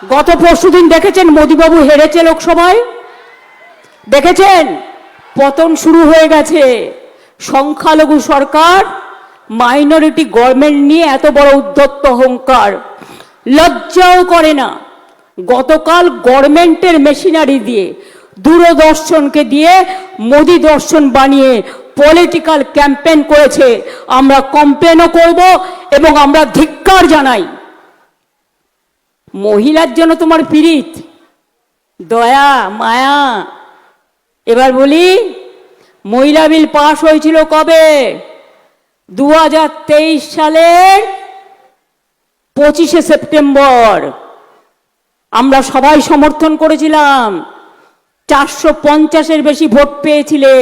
গত পরশুদিন দেখেছেন মোদিবাবু হেরেছে লোকসভায়, দেখেছেন পতন শুরু হয়ে গেছে। সংখ্যালঘু সরকার, মাইনরিটি গভর্নমেন্ট নিয়ে এত বড় উদ্ধত্ত অহংকার, লজ্জাও করে না। গতকাল গভর্নমেন্টের মেশিনারি দিয়ে, দূরদর্শনকে দিয়ে মোদি দর্শন বানিয়ে পলিটিক্যাল ক্যাম্পেইন করেছে। আমরা কমপ্লেনও করব এবং আমরা ধিক্কার জানাই। মহিলার জন্য তোমার পীড়িত, দয়া মায়া। এবার বলি, মহিলা বিল পাশ হয়েছিল কবে? 2023 সালের 25শে সেপ্টেম্বর। আমরা সবাই সমর্থন করেছিলাম, 450-এর বেশি ভোট পেয়েছিলে।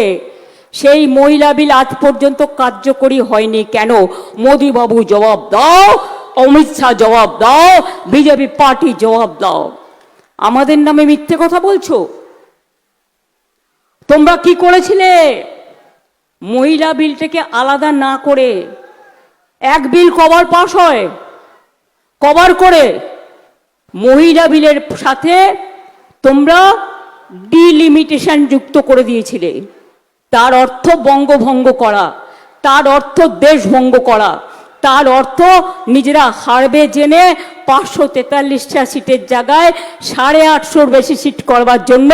সেই মহিলা বিল আজ পর্যন্ত কার্যকরী হয়নি কেন? মোদি বাবু জবাব দাও, অমিত শাহ জবাব দাও, বিজেপি পার্টি জবাব দাও। আমাদের নামে মিথ্যে কথা বলছো। তোমরা কি করেছিলে? মহিলা বিলটাকে আলাদা না করে, এক বিল কবার পাস হয়, কবার করে মহিলা বিলের সাথে তোমরা ডিলিমিটেশন যুক্ত করে দিয়েছিলে। তার অর্থ বঙ্গভঙ্গ করা, তার অর্থ দেশভঙ্গ করা, তার অর্থ নিজেরা হারবে জেনে 543টা সিটের জায়গায় 850-র বেশি সিট করবার জন্য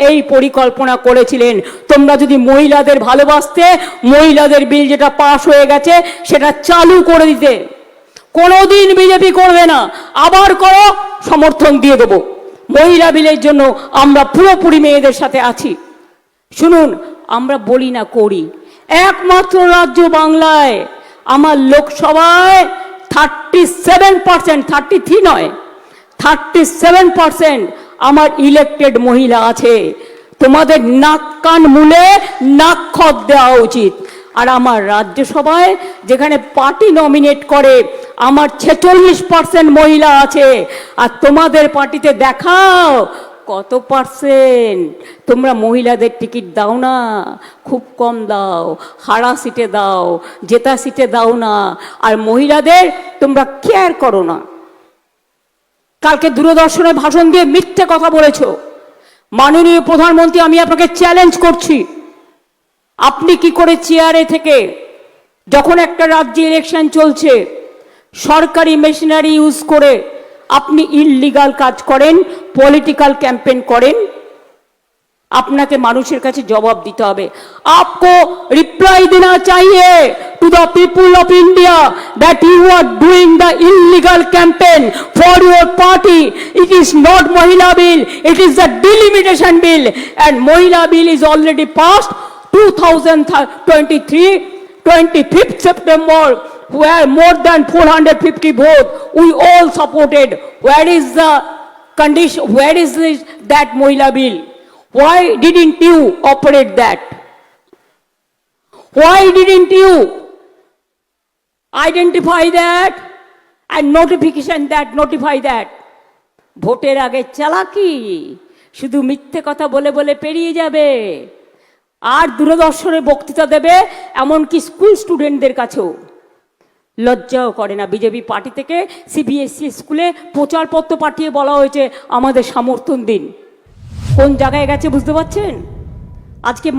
এই পরিকল্পনা করেছিলেন। তোমরা যদি মহিলাদের ভালোবাসতে, মহিলাদের বিল যেটা পাশ হয়ে গেছে সেটা চালু করে দিতে। কোনোদিন বিজেপি করবে না। আবার করো, সমর্থন দিয়ে দেবো। মহিলা বিলের জন্য আমরা পুরোপুরি মেয়েদের সাথে আছি। শুনুন, আমরা বলি না, করি। একমাত্র রাজ্য বাংলায় আমার লোকসভায় 37%, 33 নয়, 37% আমার ইলেক্টেড মহিলা আছে। তোমাদের নাক কান মুলে নাক খত দেওয়া উচিত। আর আমার রাজ্যসভায় যেখানে পার্টি নমিনেট করে, আমার 46% মহিলা আছে। আর তোমাদের পার্টিতে দেখাও কত পার্সেন্ট। তোমরা মহিলাদের টিকিট দাও না, খুব কম দাও, হারা সিটে দাও, জেতা সিটে দাও না। আর মহিলাদের তোমরা কেয়ার করো না। কালকে দূরদর্শনে ভাষণ দিয়ে মিথ্যে কথা বলেছো। মাননীয় প্রধানমন্ত্রী, আমি আপনাকে চ্যালেঞ্জ করছি, আপনি কি করে চেয়ারে থেকে, যখন একটা রাজ্যে ইলেকশন চলছে, সরকারি মেশিনারি ইউজ করে আপনি ইললিগাল কাজ করেন, পলিটিক্যাল ক্যাম্পেইন করেন? আপনাকে মানুষের কাছে জবাব দিতে হবে। आपको रिप्लाई देना चाहिए to the people of India that you are doing the illegal campaign for your party. It is not Mahila bill, it is the delimitation bill, and Mahila bill is already passed 2023, 25th September, where more than 450 votes we all supported. Where is the condition? Where is that Mahila bill? Why didn't you operate that? Why didn't you identify that and notify that? ভোটের আগে চালাকি, শুধু মিথ্যে কথা বলে বলে পেরিয়ে যাবে। আর দূরদর্শনে বক্তৃতা দেবে, এমনকি স্কুল স্টুডেন্টদের কাছেও। লজ্জাও করে না। বিজেপি পার্টি থেকে সিবিএসসি স্কুলে প্রচারপত্র পাঠিয়ে বলা হয়েছে আমাদের সমর্থন দিন। কোন জায়গায় গেছে বুঝতে পারছেন? আজকে